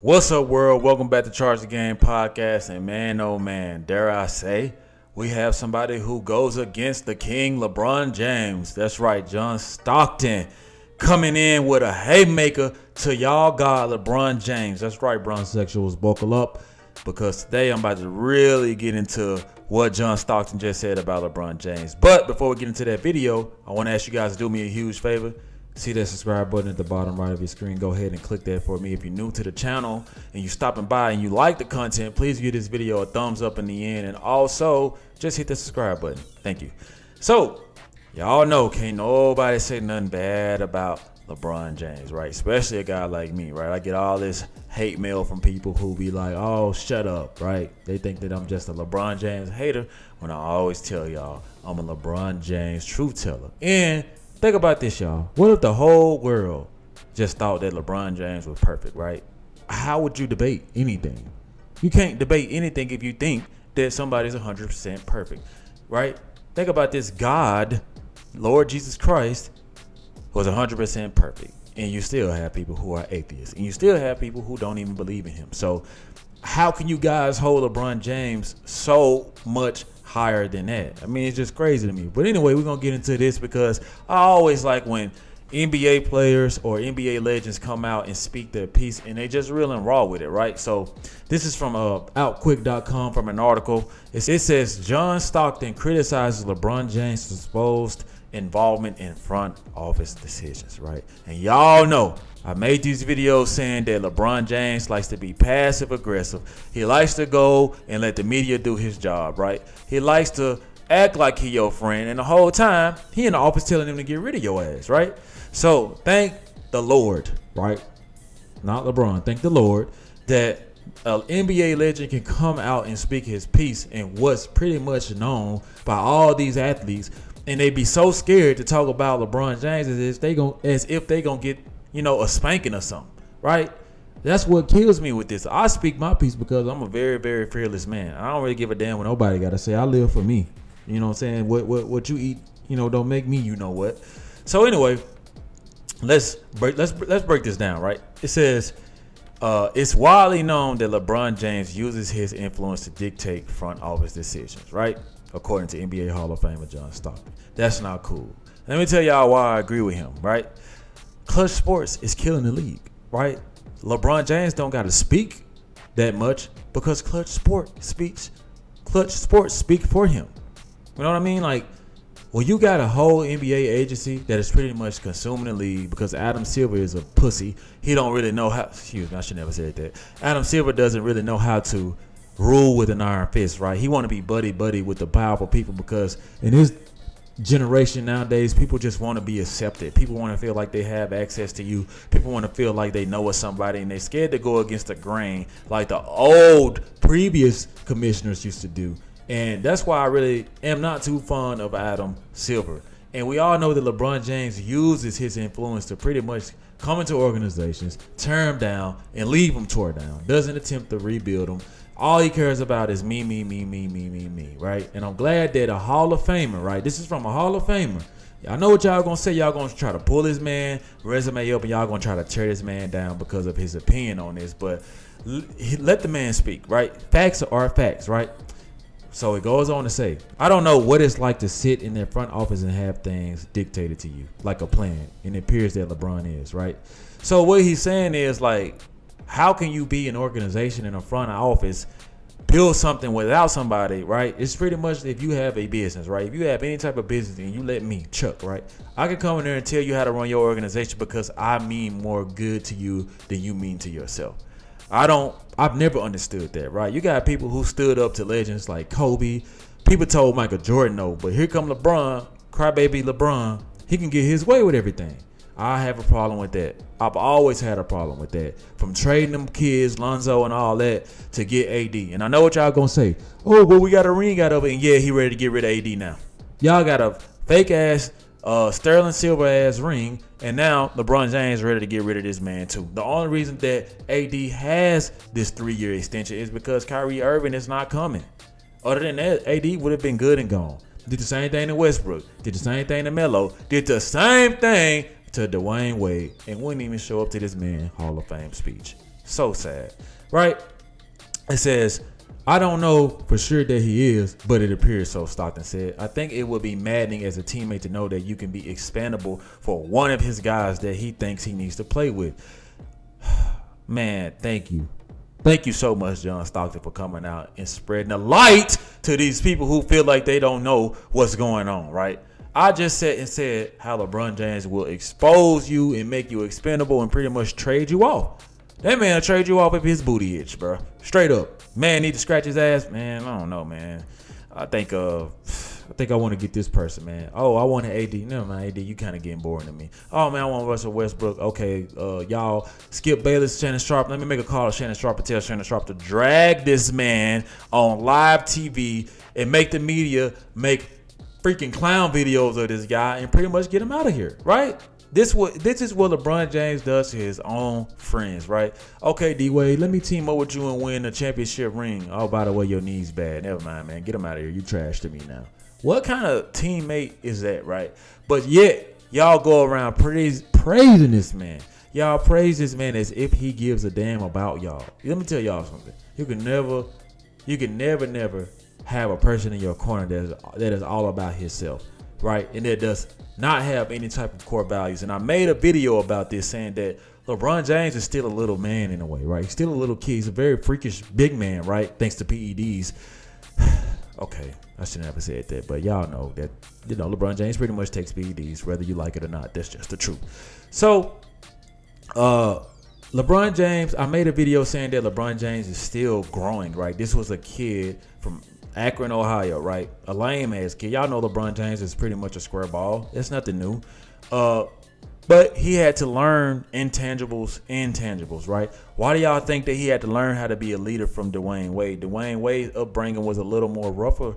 What's up, world? Welcome back to Charge the Game podcast. And man, oh man, dare I say, we have somebody who goes against the king, LeBron James. That's right, John Stockton coming in with a haymaker to y'all god, LeBron James. That's right, Bronsexuals, buckle up, because today I'm about to really get into what John Stockton just said about LeBron James. But before we get into that video, I want to ask you guys to do me a huge favor. See that subscribe button at the bottom right of your screen. Go ahead and click that for me. If you're new to the channel and you stopping by and you like the content, please give this video a thumbs up in the end. And also, just hit the subscribe button. Thank you. So, y'all know, can't nobody say nothing bad about LeBron James, right? Especially a guy like me, right? I get all this hate mail from people who be like, oh, shut up, right? They think that I'm just a LeBron James hater, when I always tell y'all I'm a LeBron James truth teller. And think about this, y'all. What if the whole world just thought that LeBron James was perfect, right? How would you debate anything? You can't debate anything if you think that somebody's 100% perfect, right? Think about this. God, Lord Jesus Christ, was 100% perfect. And you still have people who are atheists. And you still have people who don't even believe in him. So how can you guys hold LeBron James so much higher than that? I mean, it's just crazy to me. But anyway, we're going to get into this because I always like when NBA players or NBA legends come out and speak their piece and they just real and raw with it, right? So this is from outquick.com from an article. It says John Stockton criticizes LeBron James' supposed involvement in front office decisions, right? And y'all know I made these videos saying that LeBron James likes to be passive aggressive. He likes to go and let the media do his job, right? He likes to act like he your friend, and the whole time he in the office telling him to get rid of your ass, right? So thank the Lord, right? Not LeBron. Thank the Lord that an NBA legend can come out and speak his piece in what's pretty much known by all these athletes, and they be so scared to talk about LeBron James as if they gonna get, you know, a spanking or something, right? That's what kills me with this. I speak my piece because I'm a very, very fearless man. I don't really give a damn what nobody got to say. I live for me. You know what I'm saying? What you eat, you know, don't make me, you know what. So anyway, let's break this down, right? It says it's widely known that LeBron James uses his influence to dictate front office decisions, right? According to NBA Hall of Famer John Stockton. That's not cool. Let me tell y'all why I agree with him, right? Clutch Sports is killing the league, right? LeBron James don't got to speak that much because Clutch Sports speak for him. You know what I mean? Like, well, you got a whole NBA agency that is pretty much consuming the league because Adam Silver is a pussy. He don't really know how. Excuse me, I should never said that. Adam Silver doesn't really know how to rule with an iron fist, right? He want to be buddy with the powerful people because in his generation nowadays, people just want to be accepted. People want to feel like they have access to you. People want to feel like they know somebody, and they're scared to go against the grain like the old previous commissioners used to do. And that's why I really am not too fond of Adam Silver. And we all know that LeBron James uses his influence to pretty much come into organizations, tear them down, and leave them tore down. Doesn't attempt to rebuild them. All he cares about is me, right? And I'm glad that a Hall of Famer, right? This is from a Hall of Famer. I know what y'all gonna say. Y'all gonna try to pull this man resume up, and y'all gonna try to tear this man down because of his opinion on this. But let the man speak, right? Facts are facts, right? So it goes on to say, I don't know what it's like to sit in their front office and have things dictated to you like a plan. And it appears that LeBron is, right? So what he's saying is, like, how can you be an organization in a front office, build something without somebody, right? It's pretty much if you have a business, right? If you have any type of business and you let me, Chuck, right? I can come in there and tell you how to run your organization because I mean more good to you than you mean to yourself. I've never understood that, right? You got people who stood up to legends like Kobe. People told Michael Jordan no, but here come LeBron, crybaby LeBron. He can get his way with everything. I have a problem with that. I've always had a problem with that. From trading them kids, Lonzo and all that, to get AD. And I know what y'all gonna say. Oh, well, we got a ring out of it, and yeah, he ready to get rid of AD now. Y'all got a fake ass Sterling Silver ass ring, and now LeBron James ready to get rid of this man too. The only reason that AD has this 3-year extension is because Kyrie Irving is not coming. Other than that, AD would have been good and gone. Did the same thing to Westbrook. Did the same thing to Melo. Did the same thing to Dwayne Wade, and wouldn't even show up to this man Hall of Fame speech. So sad, right? It says, I don't know for sure that he is, but it appears so, Stockton said. I think it would be maddening as a teammate to know that you can be expendable for one of his guys that he thinks he needs to play with. Man, thank you. Thank you so much, John Stockton, for coming out and spreading the light to these people who feel like they don't know what's going on, right? I just said how LeBron James will expose you and make you expendable and pretty much trade you off. That man will trade you off if his booty itch, bro. Straight up. Man need to scratch his ass. Man, I don't know, man. I think I want to get this person, man. Oh, I want an AD. Never mind, AD. You kind of getting boring to me. Oh, man, I want Russell Westbrook. Okay, y'all, Skip Bayless, Shannon Sharp. Let me make a call to Shannon Sharp and tell Shannon Sharp to drag this man on live TV and make the media make freaking clown videos of this guy and pretty much get him out of here, right? This is what LeBron James does to his own friends, right? Okay, D-Wade, let me team up with you and win a championship ring. Oh, by the way, your knee's bad. Never mind, man. Get him out of here. You trash to me now. What kind of teammate is that, right? But yet, y'all go around praising this man. Y'all praise this man as if he gives a damn about y'all. Let me tell y'all something. You can never have a person in your corner that is all about himself, right? And that does not have any type of core values. And I made a video about this saying that LeBron James is still a little man in a way, right? He's still a little kid. He's a very freakish big man, right? Thanks to PEDs. Okay, I shouldn't have said that, but y'all know that, LeBron James pretty much takes PEDs, whether you like it or not. That's just the truth. So, LeBron James, I made a video saying that LeBron James is still growing, right? This was a kid from Akron, Ohio, right? A lame ass kid. Y'all know LeBron James is pretty much a square ball. That's nothing new. But he had to learn intangibles, right? Why do y'all think that he had to learn how to be a leader from Dwayne Wade? Dwayne Wade's upbringing was a little more rougher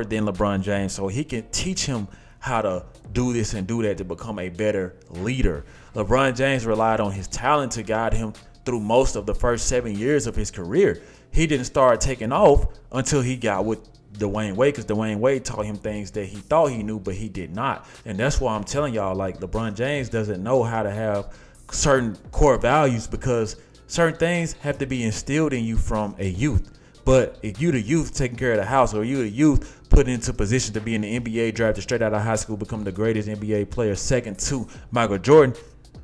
than LeBron James, so he can teach him how to do this and do that to become a better leader. LeBron James relied on his talent to guide him through most of the first 7 years of his career. He didn't start taking off until he got with Dwayne Wade, because Dwayne Wade taught him things that he thought he knew, but he did not. And that's why I'm telling y'all, like, LeBron James doesn't know how to have certain core values, because certain things have to be instilled in you from a youth. But if you the youth taking care of the house, or you the youth put into position to be in the NBA, drafted straight out of high school, become the greatest NBA player, second to Michael Jordan,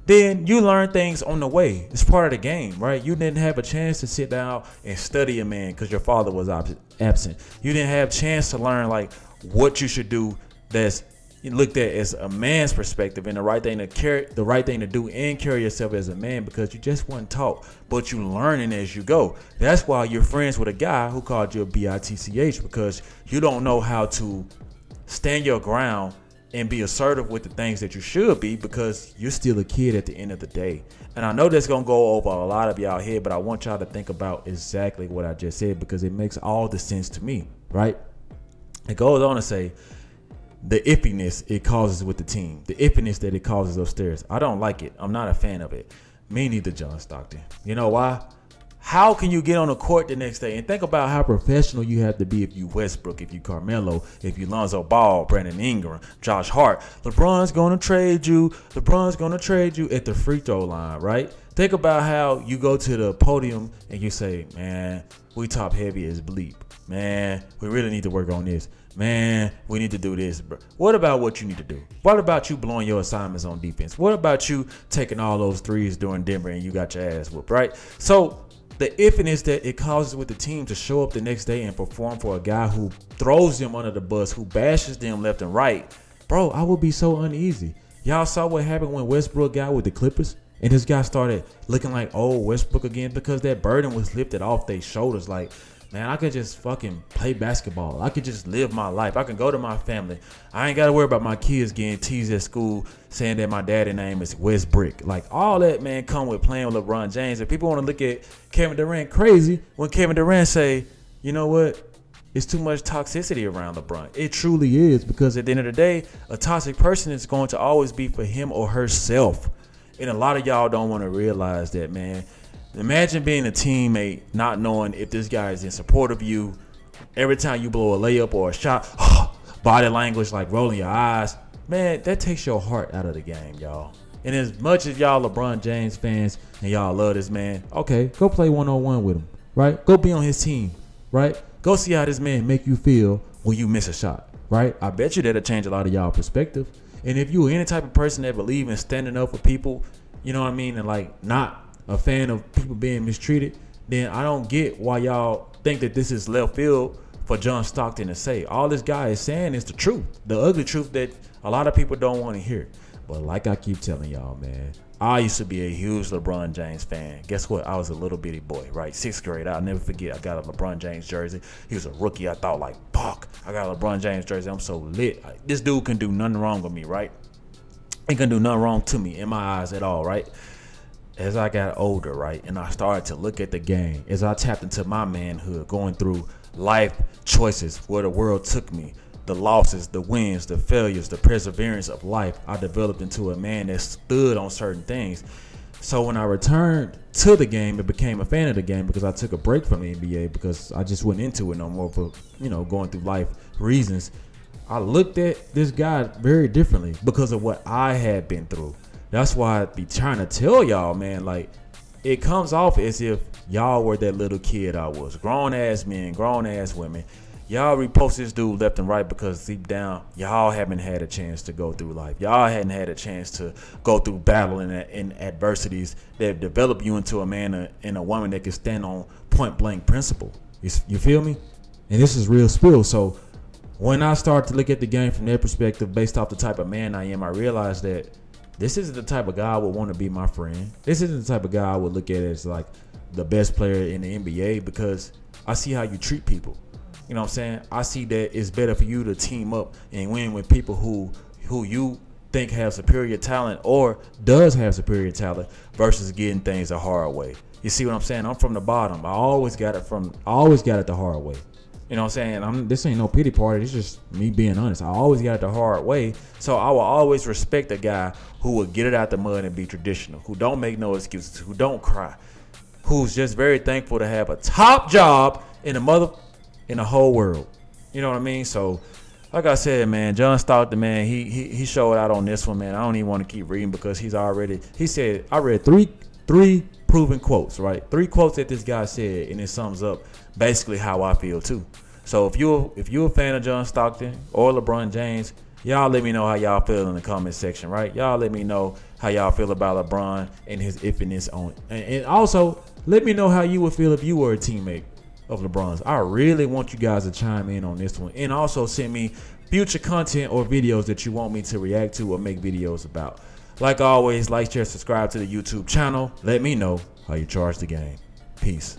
then you learn things on the way. It's part of the game, right? You didn't have a chance to sit down and study a man because your father was absent. You didn't have a chance to learn like what you should do that's looked at as a man's perspective and the right thing to do and carry yourself as a man, because you just weren't taught, but you learning as you go. That's why you're friends with a guy who called you a bitch, because you don't know how to stand your ground and be assertive with the things that you should be, because you're still a kid at the end of the day. And I know that's going to go over a lot of y'all head, but I want y'all to think about exactly what I just said, because it makes all the sense to me, right? It goes on to say the iffiness it causes with the team, the iffiness that it causes upstairs. I don't like it. I'm not a fan of it. Me neither, John Stockton. You know why? How can you get on the court the next day? And think about how professional you have to be if you Westbrook, if you Carmelo, if you Lonzo Ball, Brandon Ingram, Josh Hart. LeBron's going to trade you. LeBron's going to trade you at the free throw line, right? Think about how you go to the podium and you say, man, we top heavy as bleep. Man, we really need to work on this. Man, we need to do this, bro. What about what you need to do? What about you blowing your assignments on defense? What about you taking all those threes during Denver and you got your ass whooped, right? So the iffiness that it causes with the team to show up the next day and perform for a guy who throws them under the bus, who bashes them left and right, bro, I would be so uneasy. Y'all saw what happened when Westbrook got with the Clippers, and this guy started looking like, oh, Westbrook again, because that burden was lifted off their shoulders. Like, man, I could just fucking play basketball. I could just live my life. I can go to my family. I ain't got to worry about my kids getting teased at school saying that my daddy name is Westbrick. Like, all that, man, come with playing with LeBron James. And people want to look at Kevin Durant crazy when Kevin Durant say, you know what? It's too much toxicity around LeBron. It truly is, because at the end of the day, a toxic person is going to always be for him or herself. And a lot of y'all don't want to realize that, man. Imagine being a teammate, not knowing if this guy is in support of you. Every time you blow a layup or a shot, body language like rolling your eyes. Man, that takes your heart out of the game, y'all. And as much as y'all LeBron James fans and y'all love this man, okay, go play one-on-one with him, right? Go be on his team, right? Go see how this man make you feel when you miss a shot, right? I bet you that'll change a lot of y'all perspective. And if you're any type of person that believe in standing up for people, you know what I mean, and like not a fan of people being mistreated, then I don't get why y'all think that this is left field for John Stockton to say. All this guy is saying is the truth, the ugly truth that a lot of people don't want to hear. But like I keep telling y'all, man, I used to be a huge LeBron James fan. Guess what? I was a little bitty boy, right? 6th grade. I'll never forget. I got a LeBron James jersey. He was a rookie. I thought like, fuck, I got a LeBron James jersey. I'm so lit. Like, this dude can do nothing wrong with me, right? He can do nothing wrong to me in my eyes at all, right? As I got older, right, and I started to look at the game, as I tapped into my manhood, going through life choices, where the world took me, the losses, the wins, the failures, the perseverance of life, I developed into a man that stood on certain things. So when I returned to the game and became a fan of the game, because I took a break from the NBA because I just went into it no more for, going through life reasons, I looked at this guy very differently because of what I had been through. That's why I be trying to tell y'all, man, like, it comes off as if y'all were that little kid I was. Grown ass men, grown ass women. Y'all repost this dude left and right because deep down, y'all haven't had a chance to go through life. Y'all hadn't had a chance to go through battle and adversities that develop you into a man and a woman that can stand on point blank principle. You feel me? And this is real spill. So when I start to look at the game from their perspective based off the type of man I am, I realize that this isn't the type of guy I would want to be my friend. This isn't the type of guy I would look at as like the best player in the NBA, because I see how you treat people. You know what I'm saying? I see that it's better for you to team up and win with people who you think have superior talent or does have superior talent versus getting things the hard way. You see what I'm saying? I'm from the bottom. I always got it the hard way. You know what I'm saying? This ain't no pity party. It's just me being honest. I always got it the hard way. So I will always respect a guy who will get it out the mud and be traditional, who don't make no excuses, who don't cry, who's just very thankful to have a top job in the whole world. You know what I mean? So, like I said, man, John Stockton, man, he showed out on this one, man. I don't even want to keep reading because he said, I read three proven quotes, right? 3 quotes that this guy said, and it sums up basically how I feel too. So if you're a fan of John Stockton or LeBron James, y'all let me know how y'all feel in the comment section, right? Y'all let me know how y'all feel about LeBron and his iffiness on it. And also, let me know how you would feel if you were a teammate of LeBron's. I really want you guys to chime in on this one. And also send me future content or videos that you want me to react to or make videos about. Like always, like, share, subscribe to the YouTube channel. Let me know how you charge the game. Peace.